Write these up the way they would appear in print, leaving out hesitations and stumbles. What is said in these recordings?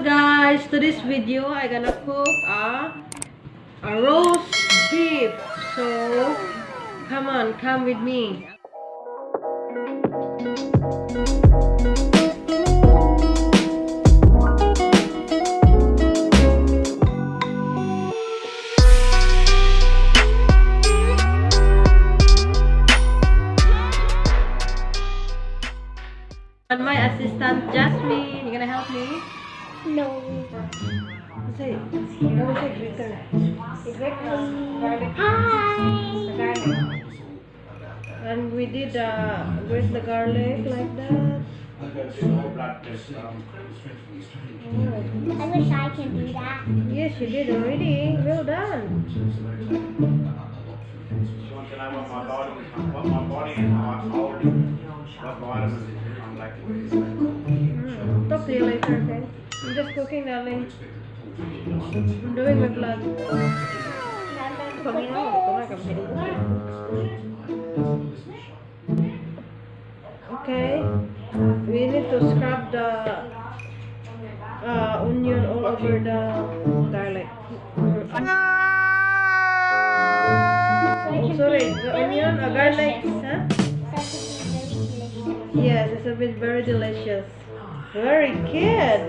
So guys, today's video I gonna cook a roast beef. So come on, come with me. And my assistant Jasmine, you gonna help me? No. Say, no, say glitter. Garlic. Hi. Garlic. And we did grate the garlic like that. I wish I can do that. Yes, you did already. Well done. Talk to you later, okay? I'm just cooking, darling. I'm doing my vlog. Okay. We need to scrub the onion all over the garlic. Oh, sorry, the onion, garlic, huh? Yes, it's a bit very delicious. Very good.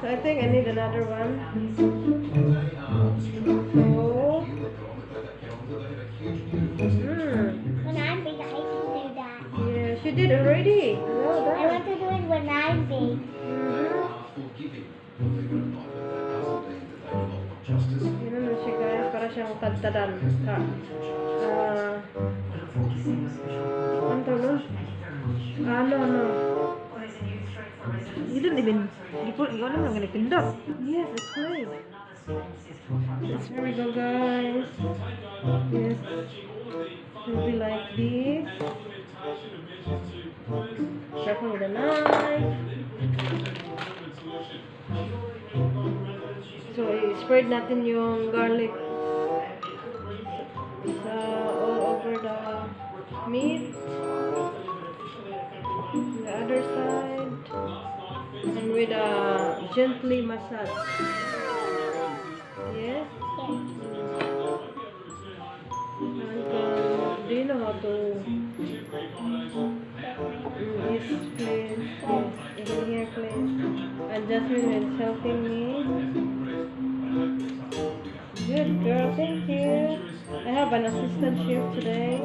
So I think I need another one. So, When I'm big, I can do that. yes, you did already. Well done. I want to do it when I'm big. Yun na siya guys, para siyang tadtadan. No. You didn't even, you don't even pindot. Yes, it's fine. Here we go guys. Yes, it will be like this. Careful with the knife. So, i-spread natin yung garlic all over the meat. The other side. And with gently massage. Yes? And do you know how to... Yes, please. Yes, even here, please. And Jasmine is helping me. Good girl, thank you. I have an assistant chef today.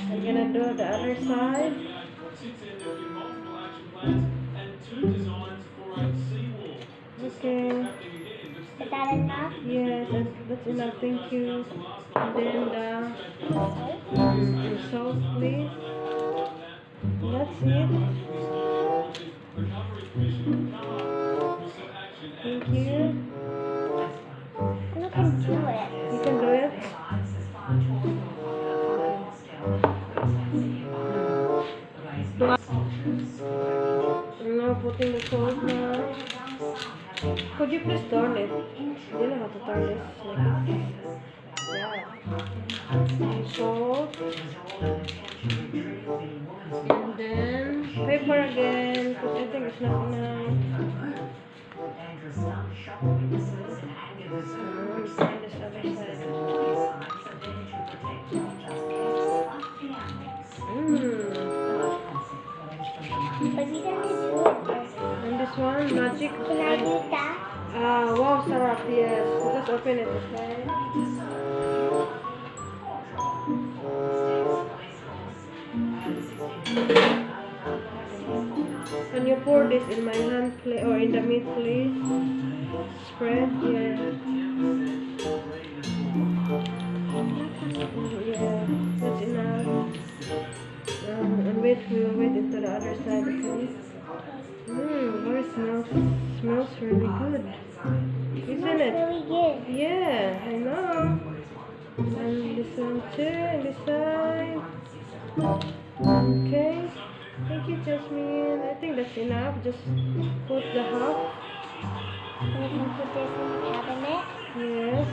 I'm gonna do the other side. Okay. Is that enough? Yes, that's enough, thank you. And then the salt, please. That's it. Thank you. You can do it. You can do it. I'm now putting the salt now. Could you please turn it? Do you know how to turn this? Like this. Yeah. Salt. And then pepper again, because I think it's not enough. Turn this other side. But we don't do it. And this one, magic. Can I do that? Wow, sarap, yes. Just open it, okay? Can you pour this in my hand, please, or in the meat, please? Spread, yeah. Yeah, that's enough. And we'll wait into the other side, okay? Very smells really good. Isn't it? Really good. Yeah, I know. And this one too, and this side. Okay. Thank you, Jasmine. I think that's enough. Just put the half. We can put this in the cabinet. Yes.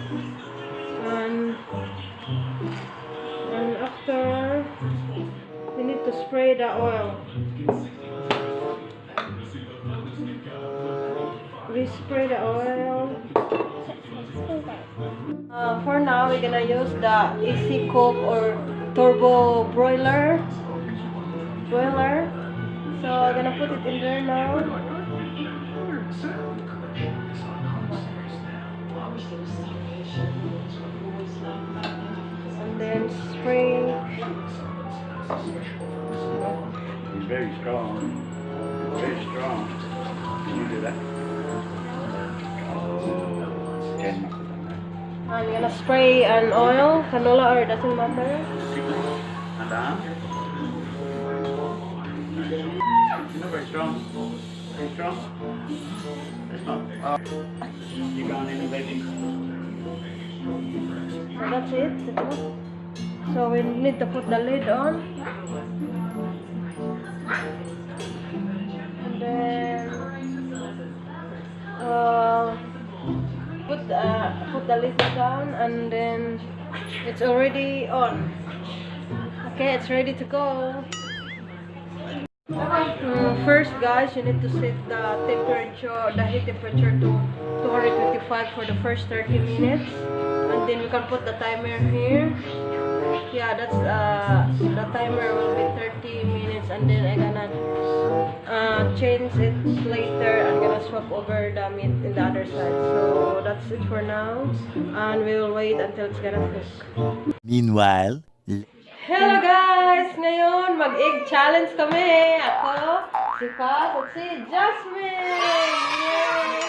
And after, we need to spray the oil. spray the oil. For now, we're gonna use the AC cook or turbo broiler. So I'm gonna put it in there now. And then spray. Very strong. Very strong. Can you do that? Oh, 10 muscles on that. I'm gonna spray an oil, canola or it doesn't matter. And down. Very strong. Very strong. That's not. You gone in baking? So that's it. So we need to put the lid on. And then put the lid down, and then it's already on. Okay, it's ready to go. First, guys, you need to set the temperature, the heat temperature to 225 for the first 30 minutes, and then you can put the timer here. Yeah, that's the timer will be 30 minutes, and then I'm gonna change it later. I'm gonna swap over the meat in the other side. So that's it for now, and we will wait until it's gonna cook. Meanwhile, Hello guys! Ngayon, mag-egg challenge kami. Ako, si Pat, at si Jasmine! Yay!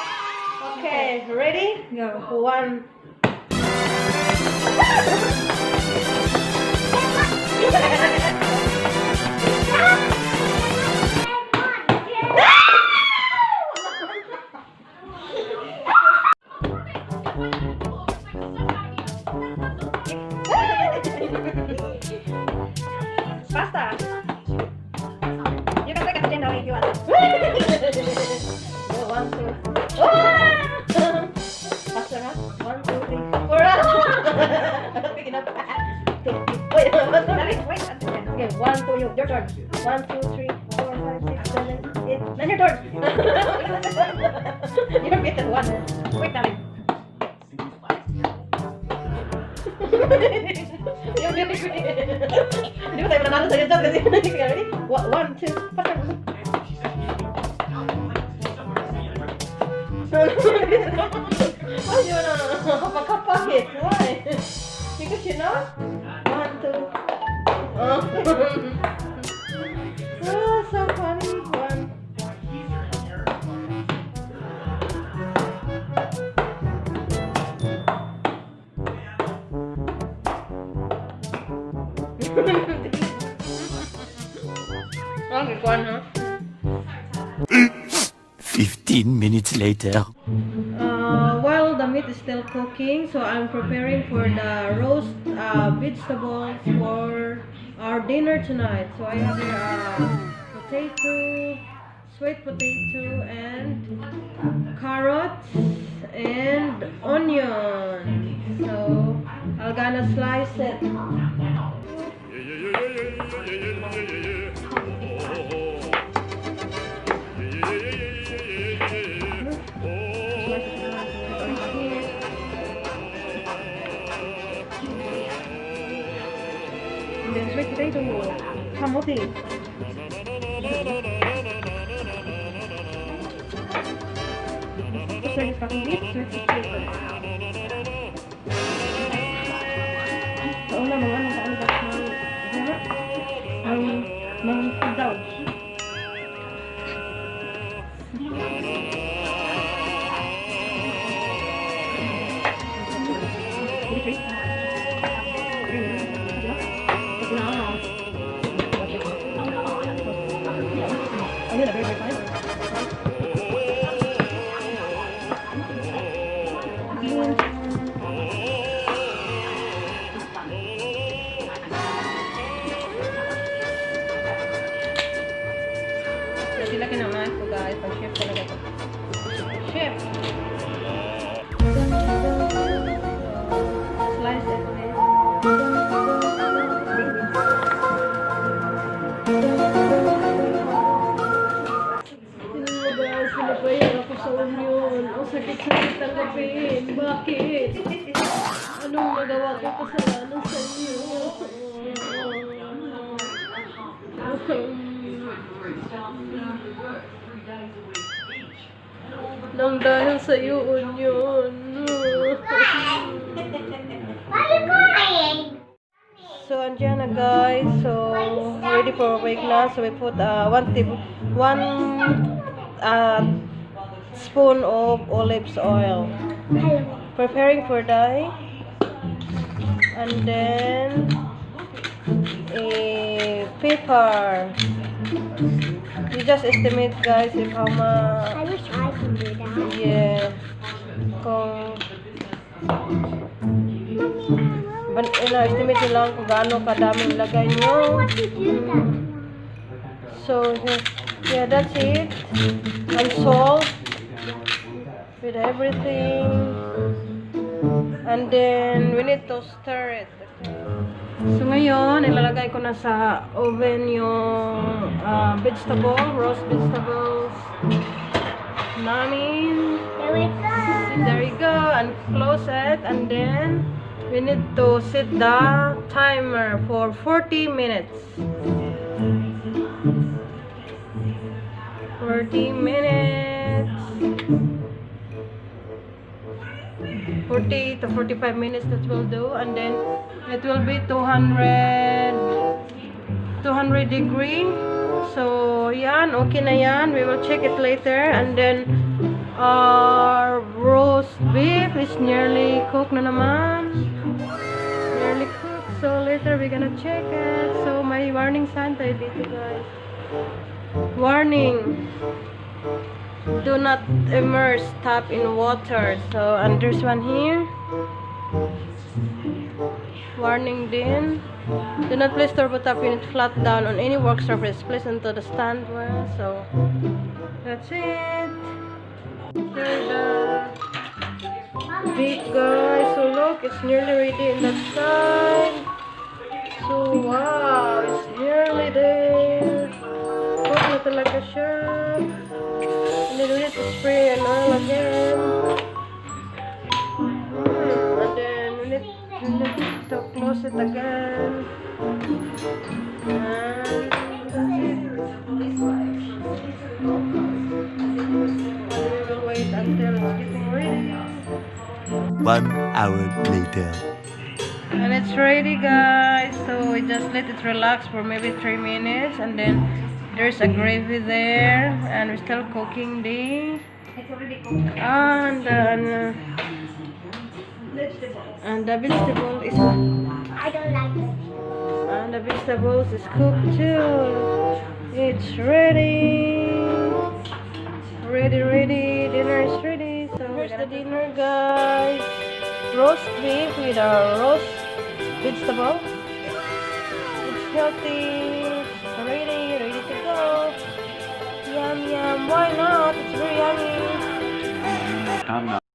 Okay, ready? Go. 1. Pasta. You can take a chin if you want. Go, 1, 2. Pasta na. 1, 2, 3, 4. Picking up. Wait, wait. Okay, 1, 2, your turn. 1, 2, 3, 4, 5, 6, 7, 8. Then your turn. You can beat that one. Wait, darling. Hindi ko tayo mananalo sa ganyan kasi ready? 1, 2, pasok. Ayun na, kapag-kapagit. Why? Because you know? 1, 2. Oh. Oh, so funny. 1. Okay, 1, huh? 15 minutes later. While the meat is still cooking, so I'm preparing for the roast vegetables for our dinner tonight. So I have here potato, sweet potato, and carrots and onion. So I'm gonna slice it. And then sweet potato, kamote. Tapos lagi sa meat, sweet potato. Sa una mga ano sa alibas ng daw. Sila kinamahan ko guys, pang chef talaga to. Chef! Slice it, okay? Hello guys, Nabayan ako sa union. Ang sakit-sakit tanggapin. Bakit? Anong nagawa ko kasalanan sa inyo? Nang dahil sa iyo, union. Why are you crying? So, andyan na guys. So, ready for bake na. So, we put one spoon of olive oil. Preparing for dye. And then, a pepper. You just estimate guys if how much. I wish I could do that. Yeah. Kung estimate nyo lang kung gaano kadaming lagay nyo. What to do that? So, yeah, that's it. And salt with everything. And then, we need to stir it. So, ngayon, ilalagay ko na sa oven yung roast vegetables namin. There we go. There you go. And close it. And then, we need to set the timer for 40 minutes. 40 minutes. 40 to 45 minutes that will do. And then it will be 200 degree. So, yan. Okay na yan. We will check it later. And then, our roast beef is nearly cooked na naman. Nearly cooked. So, later we're gonna check it. So, may warning sign tayo dito, guys. Warning. Do not immerse tap in water. So, and there's one here. Warning din. Do not place turbo tap unit flat down on any work surface. Place into the stand well. So, that's it. There's the beef, guys. So, look, it's nearly ready in that side. So, wow, it's nearly there. Cook na talaga siya. And then we need to spray an oil again. And then we need to close it again. And that's it. We will wait until it's getting ready. 1 hour later. And it's ready, guys. So we just let it relax for maybe 3 minutes, and then there's a gravy there, and we're still cooking the and the vegetable is I don't like it. and the vegetables is cooked too. It's ready. Ready. Dinner is ready. So here's the dinner, guys. Roast beef with a roast vegetable. It's healthy. It's ready to go. Yum. Why not? It's very yummy. I'm not.